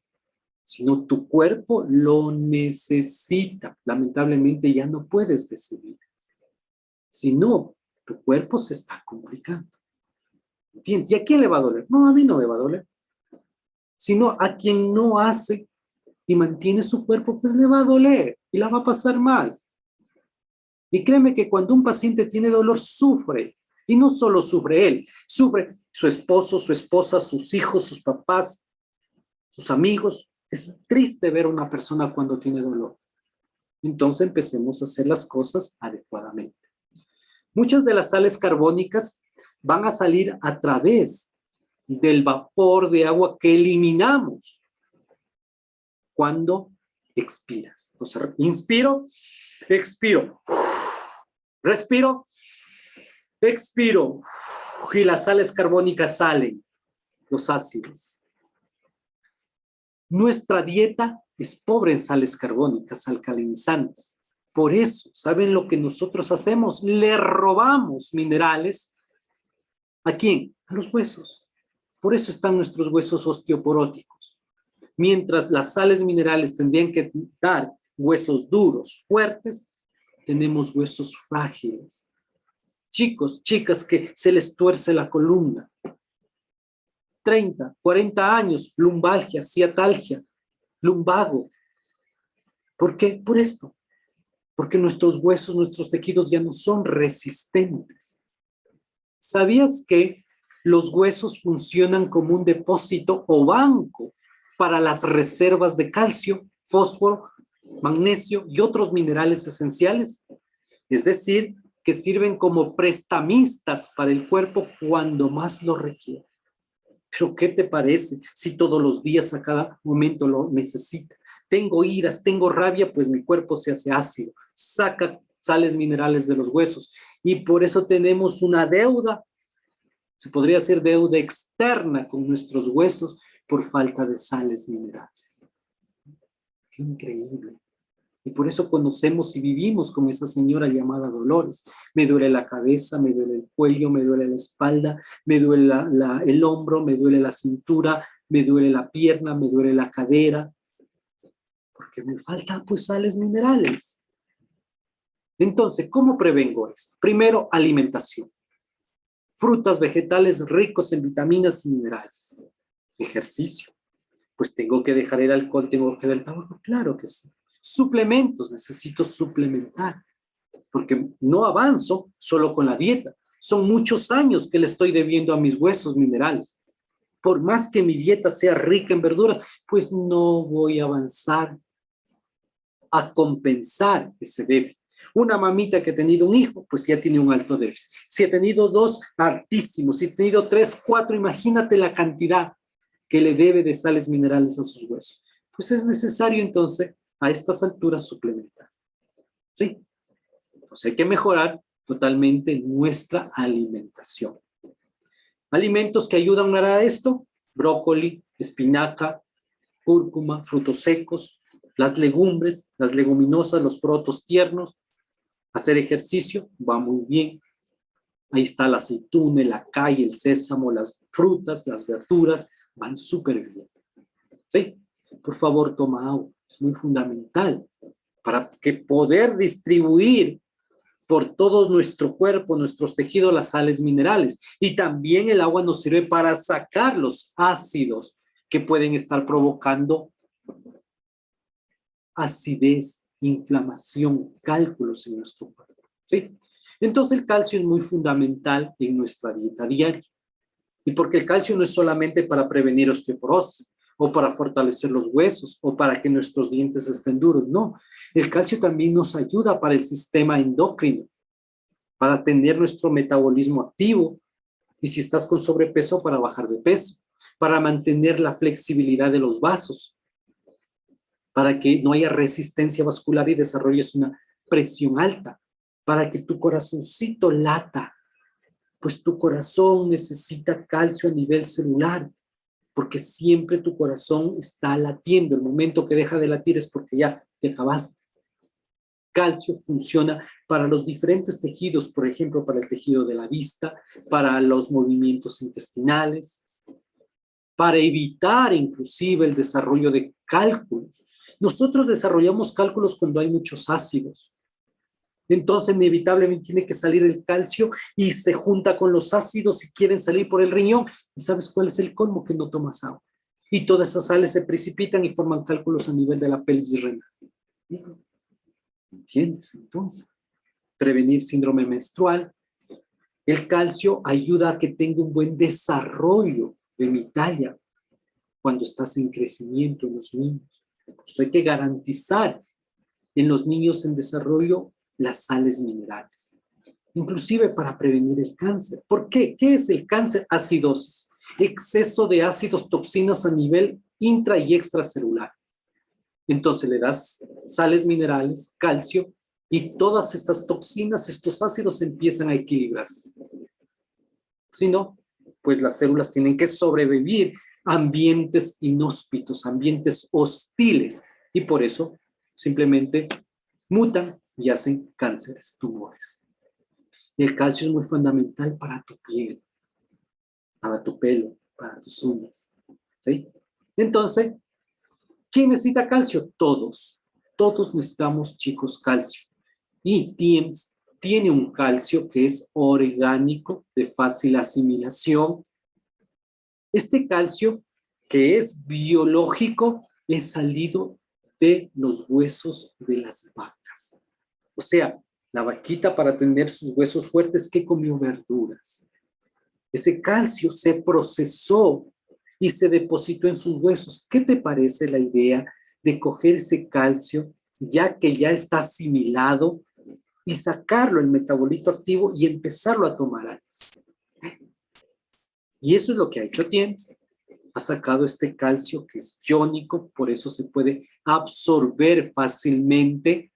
sino tu cuerpo lo necesita. Lamentablemente ya no puedes decidir. Si no, tu cuerpo se está complicando. ¿Entiendes? ¿Y a quién le va a doler? No, a mí no me va a doler. Sino a quien no hace y mantiene su cuerpo, pues le va a doler y la va a pasar mal. Y créeme que cuando un paciente tiene dolor, sufre. Y no solo sufre él, sufre su esposo, su esposa, sus hijos, sus papás, sus amigos. Es triste ver a una persona cuando tiene dolor. Entonces empecemos a hacer las cosas adecuadamente. Muchas de las sales carbónicas van a salir a través del vapor de agua que eliminamos cuando expiras. O sea, inspiro, expiro, respiro, expiro, y las sales carbónicas salen, los ácidos. Nuestra dieta es pobre en sales carbónicas, alcalinizantes. Por eso, ¿saben lo que nosotros hacemos? Le robamos minerales. ¿A quién? A los huesos. Por eso están nuestros huesos osteoporóticos. Mientras las sales minerales tendrían que dar huesos duros, fuertes, tenemos huesos frágiles. Chicos, chicas que se les tuerce la columna. 30, 40 años, lumbalgia, ciatalgia, lumbago. ¿Por qué? Por esto. Porque nuestros huesos, nuestros tejidos ya no son resistentes. ¿Sabías que los huesos funcionan como un depósito o banco para las reservas de calcio, fósforo magnesio y otros minerales esenciales. Es decir, que sirven como prestamistas para el cuerpo cuando más lo requiere. Pero ¿qué te parece si todos los días a cada momento lo necesita? Tengo iras, tengo rabia, pues mi cuerpo se hace ácido, saca sales minerales de los huesos y por eso tenemos una deuda, se podría decir deuda externa con nuestros huesos por falta de sales minerales. Qué increíble. Y por eso conocemos y vivimos con esa señora llamada Dolores. Me duele la cabeza, me duele el cuello, me duele la espalda, me duele el hombro, me duele la cintura, me duele la pierna, me duele la cadera, porque me faltan pues sales minerales. Entonces, ¿cómo prevengo esto? Primero, alimentación. Frutas, vegetales ricos en vitaminas y minerales. Ejercicio. Pues tengo que dejar el alcohol, tengo que dejar el tabaco, claro que sí. Suplementos, necesito suplementar, porque no avanzo solo con la dieta. Son muchos años que le estoy debiendo a mis huesos minerales. Por más que mi dieta sea rica en verduras, pues no voy a avanzar a compensar ese déficit. Una mamita que ha tenido un hijo, pues ya tiene un alto déficit. Si ha tenido dos, altísimos. Si ha tenido tres, cuatro, imagínate la cantidad que le debe de sales minerales a sus huesos. Pues es necesario entonces a estas alturas suplementar. ¿Sí? Entonces hay que mejorar totalmente nuestra alimentación. Alimentos que ayudan a esto: brócoli, espinaca, cúrcuma, frutos secos, las legumbres, las leguminosas, los porotos tiernos. Hacer ejercicio va muy bien. Ahí está la aceituna, la caya, el sésamo, las frutas, las verduras, van súper bien. ¿Sí? Por favor, toma agua. Es muy fundamental para que poder distribuir por todo nuestro cuerpo, nuestros tejidos, las sales minerales. Y también el agua nos sirve para sacar los ácidos que pueden estar provocando acidez, inflamación, cálculos en nuestro cuerpo. ¿Sí? Entonces el calcio es muy fundamental en nuestra dieta diaria. Y porque el calcio no es solamente para prevenir osteoporosis o para fortalecer los huesos o para que nuestros dientes estén duros, no. El calcio también nos ayuda para el sistema endocrino, para tener nuestro metabolismo activo, y si estás con sobrepeso, para bajar de peso, para mantener la flexibilidad de los vasos, para que no haya resistencia vascular y desarrolles una presión alta, para que tu corazoncito lata, pues tu corazón necesita calcio a nivel celular, porque siempre tu corazón está latiendo. El momento que deja de latir es porque ya te acabaste. Calcio funciona para los diferentes tejidos, por ejemplo, para el tejido de la vista, para los movimientos intestinales, para evitar inclusive el desarrollo de cálculos. Nosotros desarrollamos cálculos cuando hay muchos ácidos. Entonces inevitablemente tiene que salir el calcio y se junta con los ácidos y quieren salir por el riñón. ¿Y sabes cuál es el colmo? Que no tomas agua. Y todas esas sales se precipitan y forman cálculos a nivel de la pelvis renal. ¿Entiendes? Entonces, prevenir síndrome menstrual. El calcio ayuda a que tenga un buen desarrollo de mi talla cuando estás en crecimiento en los niños. Por eso hay que garantizar en los niños en desarrollo las sales minerales, inclusive para prevenir el cáncer. ¿Por qué? ¿Qué es el cáncer? Acidosis, exceso de ácidos, toxinas a nivel intra y extracelular. Entonces le das sales minerales, calcio, y todas estas toxinas, estos ácidos empiezan a equilibrarse. Si no, pues las células tienen que sobrevivir a ambientes inhóspitos, ambientes hostiles, y por eso simplemente mutan y hacen cánceres, tumores. El calcio es muy fundamental para tu piel, para tu pelo, para tus uñas. ¿Sí? Entonces, ¿quién necesita calcio? Todos. Todos necesitamos, chicos, calcio. Y tiene un calcio que es orgánico, de fácil asimilación. Este calcio, que es biológico, es salido de los huesos de las vacas. O sea, la vaquita, para tener sus huesos fuertes, ¿qué comió? Verduras. Ese calcio se procesó y se depositó en sus huesos. ¿Qué te parece la idea de coger ese calcio ya que ya está asimilado, y sacarlo el metabolito activo y empezarlo a tomar antes. Y eso es lo que ha hecho TIEMS. Ha sacado este calcio que es iónico, por eso se puede absorber fácilmente,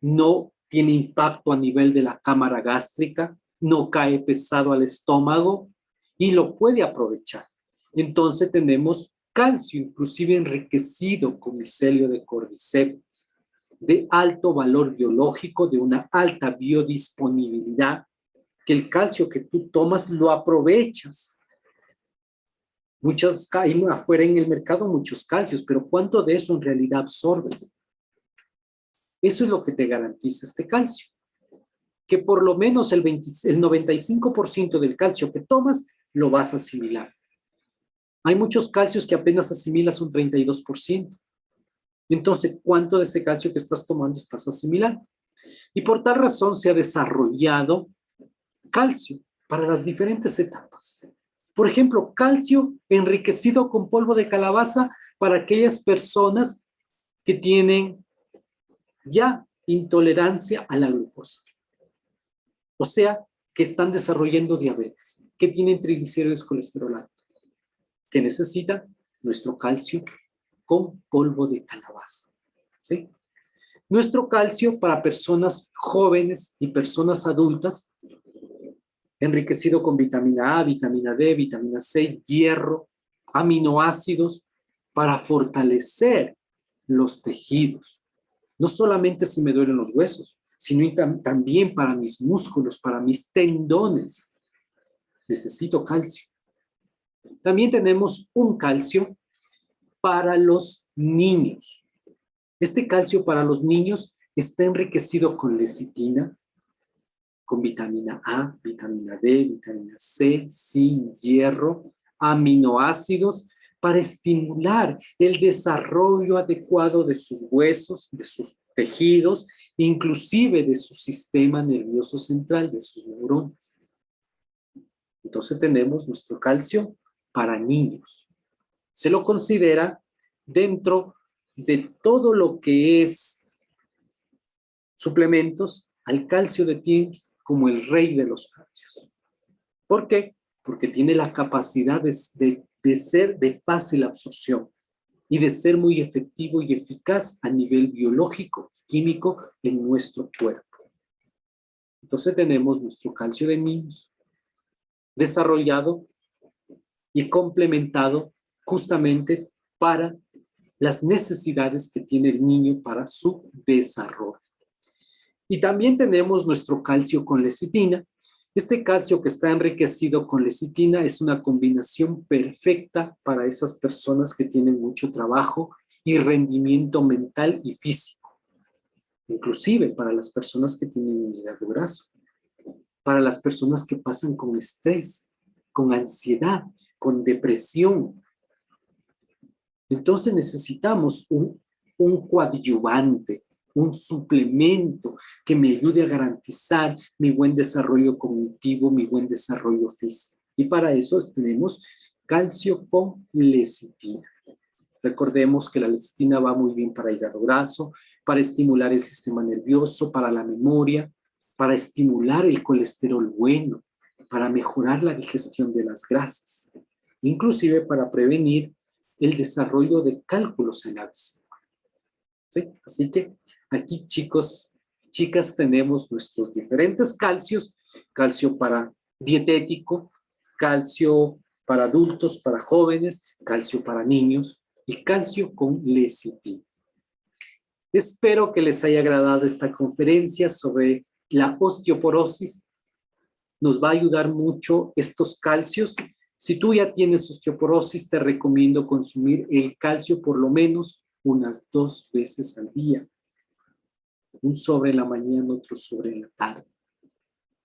no tiene impacto a nivel de la cámara gástrica, no cae pesado al estómago y lo puede aprovechar. Entonces tenemos calcio, inclusive enriquecido con micelio de cordyceps, de alto valor biológico, de una alta biodisponibilidad, que el calcio que tú tomas lo aprovechas. Muchos hay afuera en el mercado muchos calcios, pero ¿cuánto de eso en realidad absorbes? Eso es lo que te garantiza este calcio, que por lo menos el 95% del calcio que tomas lo vas a asimilar. Hay muchos calcios que apenas asimilas un 32%. Entonces, ¿cuánto de ese calcio que estás tomando estás asimilando? Y por tal razón se ha desarrollado calcio para las diferentes etapas. Por ejemplo, calcio enriquecido con polvo de calabaza para aquellas personas que tienen ya intolerancia a la glucosa. O sea, que están desarrollando diabetes, que tienen triglicéridos, colesterol alto, que necesitan nuestro calcio con polvo de calabaza. ¿Sí? Nuestro calcio para personas jóvenes y personas adultas, enriquecido con vitamina A, vitamina D, vitamina C, hierro, aminoácidos, para fortalecer los tejidos. No solamente si me duelen los huesos, sino también para mis músculos, para mis tendones. Necesito calcio. También tenemos un calcio para los niños. Este calcio para los niños está enriquecido con lecitina, con vitamina A, vitamina D, vitamina C, zinc, hierro, aminoácidos, para estimular el desarrollo adecuado de sus huesos, de sus tejidos, inclusive de su sistema nervioso central, de sus neuronas. Entonces tenemos nuestro calcio para niños. Se lo considera dentro de todo lo que es suplementos al calcio de TIEMS como el rey de los calcios. ¿Por qué? Porque tiene la capacidad de ser de fácil absorción y de ser muy efectivo y eficaz a nivel biológico y químico en nuestro cuerpo. Entonces tenemos nuestro calcio de niños desarrollado y complementado justamente para las necesidades que tiene el niño para su desarrollo. Y también tenemos nuestro calcio con lecitina. Este calcio que está enriquecido con lecitina es una combinación perfecta para esas personas que tienen mucho trabajo y rendimiento mental y físico. Inclusive para las personas que tienen un hígado graso, para las personas que pasan con estrés, con ansiedad, con depresión. Entonces necesitamos un coadyuvante, un suplemento que me ayude a garantizar mi buen desarrollo cognitivo, mi buen desarrollo físico. Y para eso tenemos calcio con lecitina. Recordemos que la lecitina va muy bien para hígado graso, para estimular el sistema nervioso, para la memoria, para estimular el colesterol bueno, para mejorar la digestión de las grasas, inclusive para prevenir el desarrollo de cálculos en la vesícula. ¿Sí? Así que aquí, chicos, chicas, tenemos nuestros diferentes calcios, calcio para dietético, calcio para adultos, para jóvenes, calcio para niños y calcio con lecitina. Espero que les haya agradado esta conferencia sobre la osteoporosis. Nos va a ayudar mucho estos calcios. Si tú ya tienes osteoporosis, te recomiendo consumir el calcio por lo menos unas 2 veces al día. Un sobre en la mañana, otro sobre en la tarde.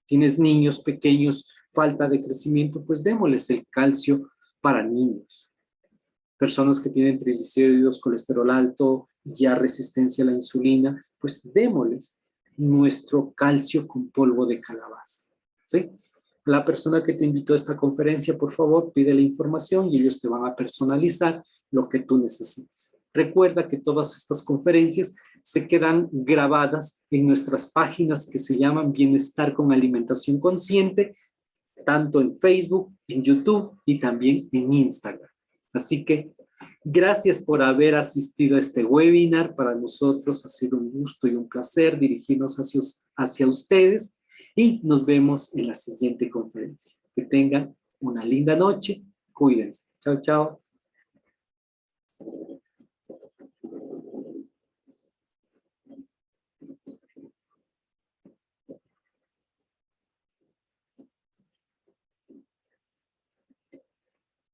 Tienes niños pequeños, falta de crecimiento, pues démosles el calcio para niños. Personas que tienen triglicéridos, colesterol alto, ya resistencia a la insulina, pues démosles nuestro calcio con polvo de calabaza. ¿Sí? La persona que te invitó a esta conferencia, por favor, pide la información y ellos te van a personalizar lo que tú necesites. Recuerda que todas estas conferencias se quedan grabadas en nuestras páginas que se llaman Bienestar con Alimentación Consciente, tanto en Facebook, en YouTube y también en Instagram. Así que gracias por haber asistido a este webinar. Para nosotros ha sido un gusto y un placer dirigirnos hacia ustedes y nos vemos en la siguiente conferencia. Que tengan una linda noche. Cuídense. Chao, chao.